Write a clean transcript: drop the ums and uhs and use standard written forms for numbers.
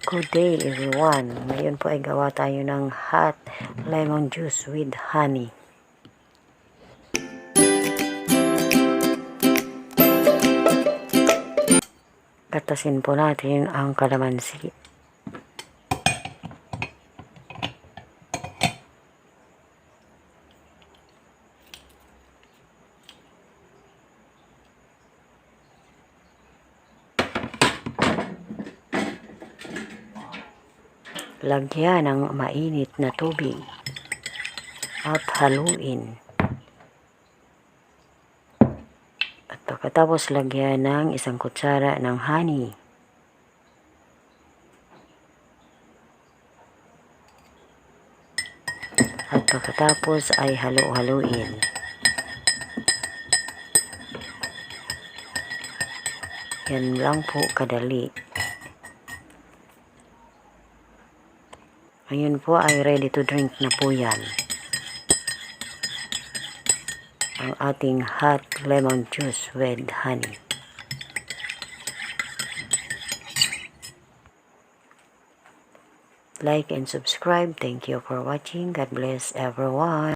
Good day everyone. Ngayon po ay gawa tayo ng hot lemon juice with honey. Katasin po natin ang calamansi. Lagyan ng mainit na tubig at haluin. At pagkatapos lagyan ng 1 kutsara ng honey. At pagkatapos ay halu-haluin. Yan lang po kadali. Ngayon po ay ready to drink na po yan. Ang ating hot lemon juice with honey. Like and subscribe. Thank you for watching. God bless everyone.